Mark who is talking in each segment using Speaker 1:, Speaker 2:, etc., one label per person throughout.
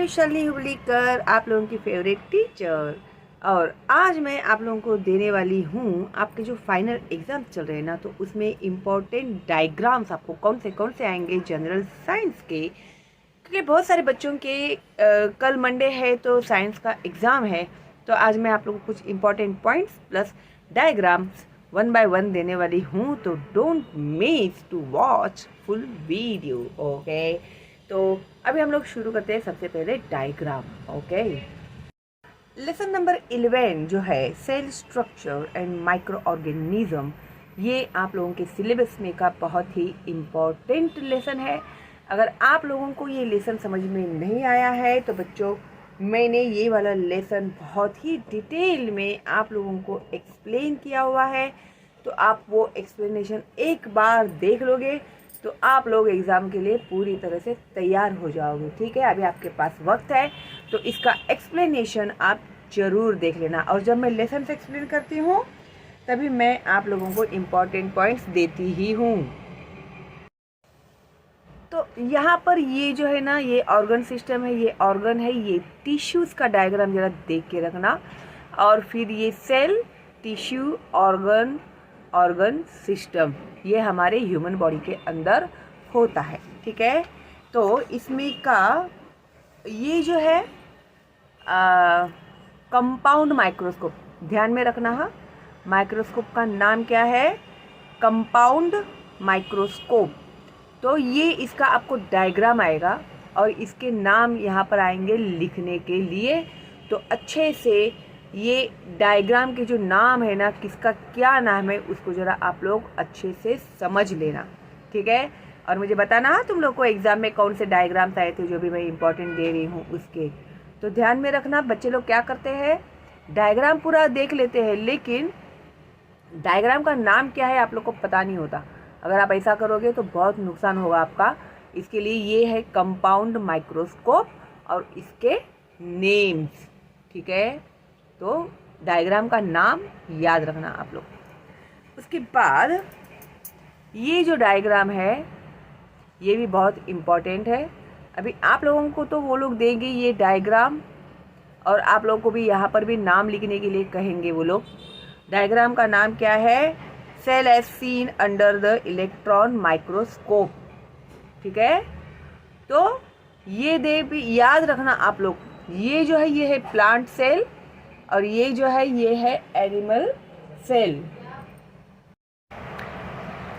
Speaker 1: शालिनी हुबलीकर, आप लोगों की फेवरेट टीचर। और आज मैं आप लोगों को देने वाली हूँ आपके जो फाइनल एग्ज़ाम चल रहे हैं ना, तो उसमें इम्पोर्टेंट डायग्राम्स आपको कौन से आएंगे जनरल साइंस के, क्योंकि बहुत सारे बच्चों के कल मंडे है तो साइंस का एग्ज़ाम है। तो आज मैं आप लोगों को कुछ important points plus diagrams 1 by 1 देने वाली हूँ, तो don't miss to watch full video. Okay, तो अभी हम लोग शुरू करते हैं सबसे पहले डायग्राम। ओके, लेसन नंबर 11 जो है cell structure and microorganism, ये आप लोगों के सिलेबस में का बहुत ही इम्पोर्टेंट लेसन है। अगर आप लोगों को ये लेसन समझ में नहीं आया है तो बच्चों, मैंने ये वाला लेसन बहुत ही डिटेल में आप लोगों को एक्सप्लेन किया हुआ है, तो आप वो एक्सप्लेनेशन एक बार देख लोगे तो आप लोग एग्ज़ाम के लिए पूरी तरह से तैयार हो जाओगे। ठीक है, अभी आपके पास वक्त है तो इसका एक्सप्लेनेशन आप ज़रूर देख लेना। और जब मैं लेसन से एक्सप्लेन करती हूँ तभी मैं आप लोगों को इम्पॉर्टेंट पॉइंट्स देती ही हूँ। तो यहाँ पर ये जो है ना, ये ऑर्गन सिस्टम है, ये ऑर्गन है, ये टिश्यूज़ का डायग्राम ज़रा देख के रखना। और फिर ये सेल, टिश्यू, ऑर्गन सिस्टम, ये हमारे ह्यूमन बॉडी के अंदर होता है। ठीक है, तो इसमें का ये जो है कंपाउंड माइक्रोस्कोप, ध्यान में रखना। हाँ, माइक्रोस्कोप का नाम क्या है? Compound microscope. तो ये इसका आपको डायग्राम आएगा और इसके नाम यहाँ पर आएंगे लिखने के लिए। तो अच्छे से ये डायग्राम के जो नाम है ना, किसका क्या नाम है, उसको ज़रा आप लोग अच्छे से समझ लेना। ठीक है, और मुझे बताना तुम लोग को एग्ज़ाम में कौन से डायग्राम्स आए थे जो भी मैं इम्पोर्टेंट दे रही हूँ उसके। तो ध्यान में रखना, बच्चे लोग क्या करते हैं, डायग्राम पूरा देख लेते हैं लेकिन डायग्राम का नाम क्या है आप लोग को पता नहीं होता। अगर आप ऐसा करोगे तो बहुत नुकसान होगा आपका। इसके लिए ये है कंपाउंड माइक्रोस्कोप और इसके नेम्स। ठीक है, तो डायग्राम का नाम याद रखना आप लोग। उसके बाद ये जो डायग्राम है ये भी बहुत इम्पॉर्टेंट है। अभी आप लोगों को तो वो लोग देंगे ये डायग्राम और आप लोगों को भी यहाँ पर भी नाम लिखने के लिए कहेंगे वो लोग। डायग्राम का नाम क्या है? Cell as seen under the electron microscope. ठीक है, तो ये दे भी याद रखना आप लोग। ये जो है ये है प्लांट सेल और ये जो है ये है एनिमल सेल।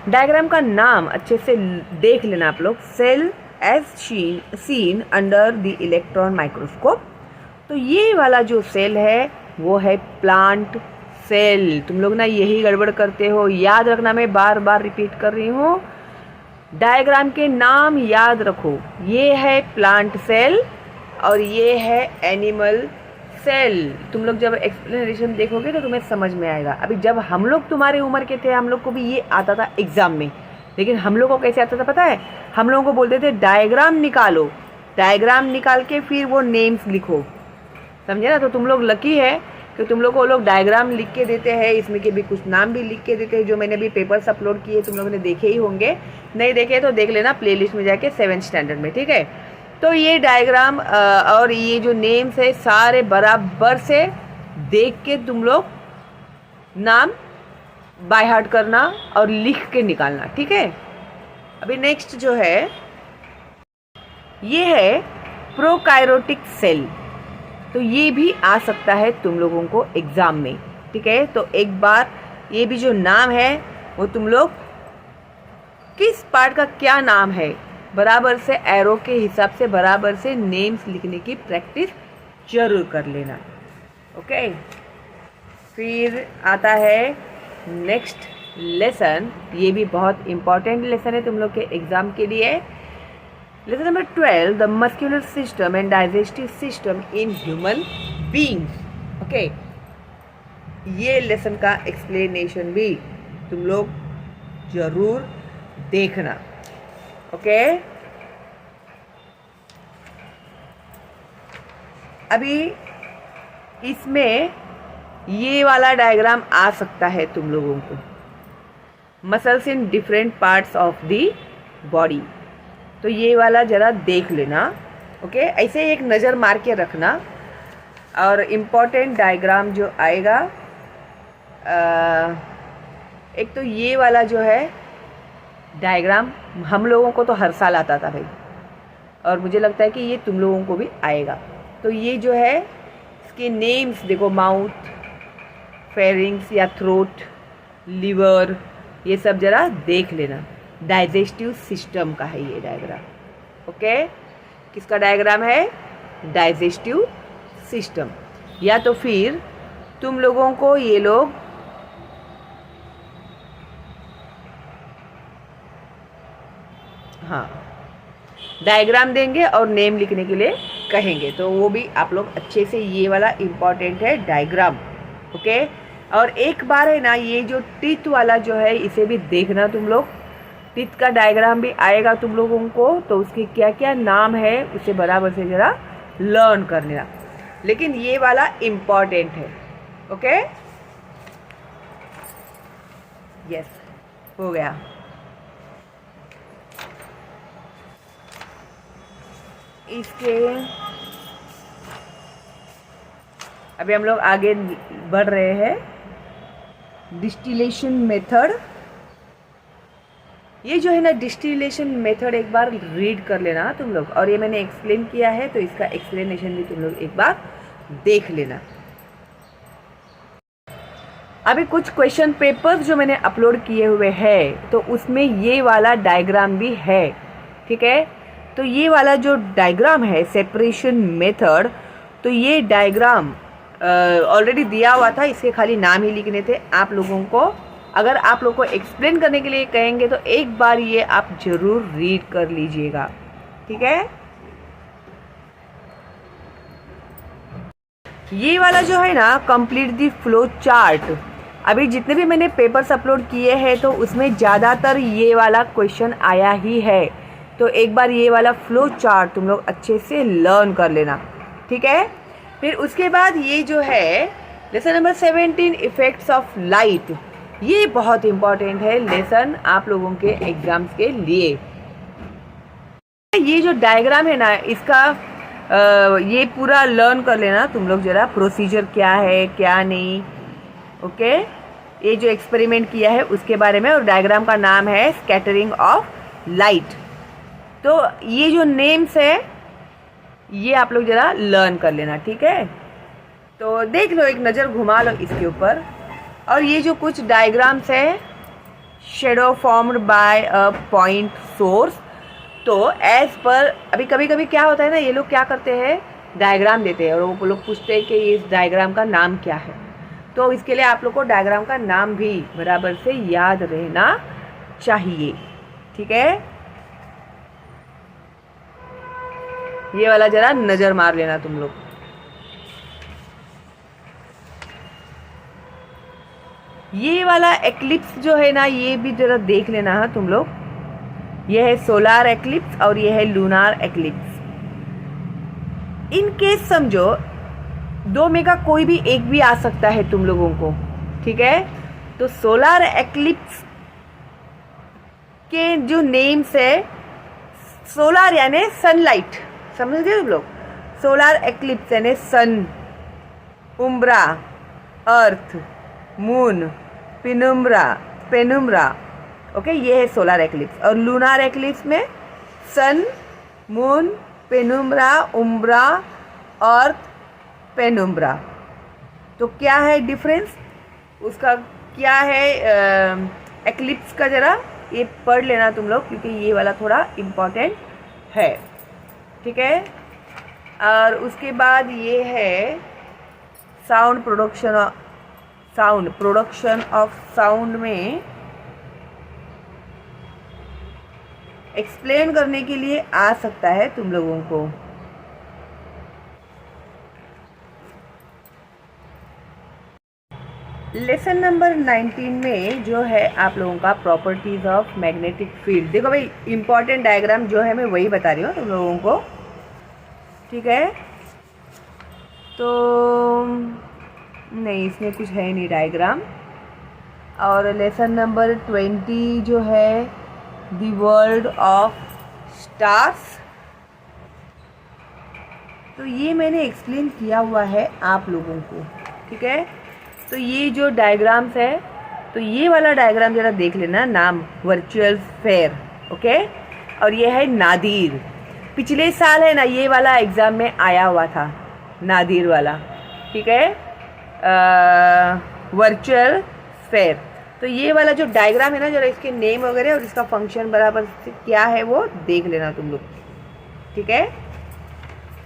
Speaker 1: डायग्राम का नाम अच्छे से देख लेना आप लोग, cell as seen under the electron microscope. तो ये वाला जो सेल है वो है प्लांट सेल। तुम लोग ना यही गड़बड़ करते हो, याद रखना, मैं बार बार रिपीट कर रही हूँ, डायग्राम के नाम याद रखो। ये है प्लांट सेल और ये है एनिमल सेल। तुम लोग जब एक्सप्लेनेशन देखोगे तो तुम्हें समझ में आएगा। अभी जब हम लोग तुम्हारे उम्र के थे, हम लोग को भी ये आता था एग्जाम में, लेकिन हम लोग को कैसे आता था पता है? हम लोगों को बोलते थे डायग्राम निकालो, डायग्राम निकाल के फिर वो नेम्स लिखो। समझे ना? तो तुम लोग लकी है कि तुम लोग को लोग डायग्राम लिख के देते हैं, इसमें के भी कुछ नाम भी लिख के देते हैं, जो मैंने भी पेपर्स अपलोड किए तुम लोगों ने देखे ही होंगे। नहीं देखे तो देख लेना प्लेलिस्ट में जाके 7th स्टैंडर्ड में। ठीक है, तो ये डायग्राम और ये जो नेम्स है सारे बराबर से देख के तुम लोग नाम बाय हार्ट करना और लिख के निकालना। ठीक है, अभी नेक्स्ट जो है ये है प्रोकायरोटिक सेल। तो ये भी आ सकता है तुम लोगों को एग्ज़ाम में। ठीक है, तो एक बार ये भी जो नाम है वो तुम लोग किस पार्ट का क्या नाम है बराबर से एरो के हिसाब से बराबर से नेम्स लिखने की प्रैक्टिस जरूर कर लेना। ओके, फिर आता है नेक्स्ट लेसन। ये भी बहुत इम्पॉर्टेंट लेसन है तुम लोग के एग्ज़ाम के लिए। Lesson number 12, the muscular system and digestive system in human beings. Okay, ये लेसन का एक्सप्लेनेशन भी तुम लोग जरूर देखना। ओके, अभी इसमें ये वाला डायग्राम आ सकता है तुम लोगों को, muscles in different parts of the body. तो ये वाला ज़रा देख लेना। ओके, ऐसे एक नज़र मार के रखना। और इम्पॉर्टेंट डायग्राम जो आएगा, एक तो ये वाला जो है डायग्राम हम लोगों को तो हर साल आता था भाई, और मुझे लगता है कि ये तुम लोगों को भी आएगा। तो ये जो है इसके नेम्स देखो, माउथ, फेरिंग्स या थ्रोट, लिवर, ये सब ज़रा देख लेना। डाइजेस्टिव सिस्टम का है ये डायग्राम। ओके, किसका डायग्राम है? Digestive system. या तो फिर तुम लोगों को ये लोग हाँ डायग्राम देंगे और नेम लिखने के लिए कहेंगे, तो वो भी आप लोग अच्छे से, ये वाला इम्पॉर्टेंट है डायग्राम। ओके, और एक बार है ना ये जो टीथ वाला जो है इसे भी देखना तुम लोग। टीथ का डायग्राम भी आएगा तुम लोगों को, तो उसके क्या क्या नाम है उसे बराबर से ज़रा लर्न कर लेना। लेकिन ये वाला इम्पॉर्टेंट है। ओके, यस, हो गया। इसके अभी हम लोग आगे बढ़ रहे हैं। डिस्टिलेशन मेथड, ये जो है ना डिस्टिलेशन मेथड एक बार रीड कर लेना तुम लोग, और ये मैंने एक्सप्लेन किया है तो इसका एक्सप्लेनेशन भी तुम लोग एक बार देख लेना। अभी कुछ क्वेश्चन पेपर्स जो मैंने अपलोड किए हुए हैं तो उसमें ये वाला डायग्राम भी है, ठीक है। तो ये वाला जो डायग्राम है सेपरेशन मेथड, तो ये डायग्राम ऑलरेडी दिया हुआ था, इसके खाली नाम ही लिखने थे आप लोगों को। अगर आप लोग को एक्सप्लेन करने के लिए कहेंगे तो एक बार ये आप जरूर रीड कर लीजिएगा, ठीक है। ये वाला जो है ना कंप्लीट दी फ्लो चार्ट, अभी जितने भी मैंने पेपर्स अपलोड किए हैं तो उसमें ज़्यादातर ये वाला क्वेश्चन आया ही है। तो एक बार ये वाला फ्लो चार्ट तुम लोग अच्छे से लर्न कर लेना, ठीक है। फिर उसके बाद ये जो है lesson number 17 effects of light, ये बहुत इंपॉर्टेंट है लेसन आप लोगों के एग्जाम्स के लिए। ये जो डायग्राम है ना इसका ये पूरा लर्न कर लेना तुम लोग जरा, प्रोसीजर क्या है क्या नहीं। ओके, ये जो एक्सपेरिमेंट किया है उसके बारे में, और डायग्राम का नाम है स्कैटरिंग ऑफ लाइट। तो ये जो नेम्स है ये आप लोग जरा लर्न कर लेना, ठीक है। तो देख लो, एक नज़र घुमा लो इसके ऊपर। और ये जो कुछ डायग्राम्स है, shadow formed by a point source, तो एज पर अभी कभी कभी क्या होता है ना, ये लोग क्या करते हैं डायग्राम देते हैं और वो लोग पूछते हैं कि इस डायग्राम का नाम क्या है। तो इसके लिए आप लोग को डायग्राम का नाम भी बराबर से याद रहना चाहिए, ठीक है। ये वाला जरा नज़र मार लेना तुम लोग। ये वाला एक्लिप्स जो है ना ये भी जरा देख लेना है तुम लोग। ये है सोलार एक्लिप्स और ये है लूनार एक्लिप्स। इनकेस समझो दो में का कोई भी एक भी आ सकता है तुम लोगों को, ठीक है। तो सोलार एक्लिप्स के जो नेम्स है, सोलार यानी सनलाइट, समझ गए तुम लोग। सोलार एक्लिप्स यानी सन, उम्ब्रा, अर्थ, मून, पेनुम्ब्रा, ओके, ये है सोलार एक्लिप्स। और लूनार एक्लिप्स में सन, मून, पेनुम्ब्रा, उम्ब्रा, अर्थ, पेनुम्ब्रा। तो क्या है डिफरेंस उसका, क्या है एक्लिप्स का, जरा ये पढ़ लेना तुम लोग क्योंकि ये वाला थोड़ा इम्पोर्टेंट है, ठीक है। और उसके बाद ये है साउंड प्रोडक्शन ऑफ साउंड में एक्सप्लेन करने के लिए आ सकता है तुम लोगों को। लेसन नंबर 19 में जो है आप लोगों का प्रॉपर्टीज ऑफ मैग्नेटिक फील्ड, देखो भाई इंपॉर्टेंट डायग्राम जो है मैं वही बता रही हूँ तुम लोगों को, ठीक है। तो नहीं, इसमें कुछ है नहीं डायग्राम। और लेसन नंबर 20 जो है द वर्ल्ड ऑफ स्टार्स, तो ये मैंने एक्सप्लेन किया हुआ है आप लोगों को, ठीक है। तो ये जो डायग्राम्स है, तो ये वाला डायग्राम ज़रा देख लेना, नाम वर्चुअल स्फीयर, ओके। और ये है नादिर, पिछले साल है ना ये वाला एग्ज़ाम में आया हुआ था, नादिर वाला, ठीक है, वर्चुअल स्फीयर। तो ये वाला जो डायग्राम है ना, जरा इसके नेम वगैरह और इसका फंक्शन बराबर से क्या है वो देख लेना तुम लोग, ठीक है।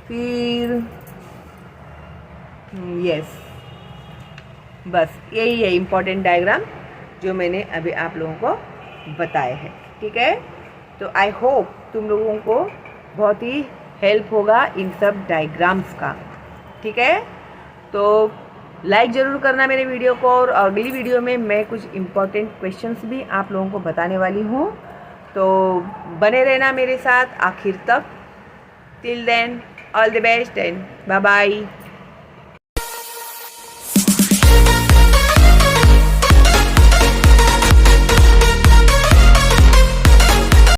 Speaker 1: फिर यस, बस यही है इम्पोर्टेंट डायग्राम जो मैंने अभी आप लोगों को बताए हैं, ठीक है। तो आई होप तुम लोगों को बहुत ही हेल्प होगा इन सब डायग्राम्स का, ठीक है। तो लाइक ज़रूर करना मेरे वीडियो को, और अगली वीडियो में मैं कुछ इम्पोर्टेंट क्वेश्चंस भी आप लोगों को बताने वाली हूँ, तो बने रहना मेरे साथ आखिर तक। Till then all the best and bye bye.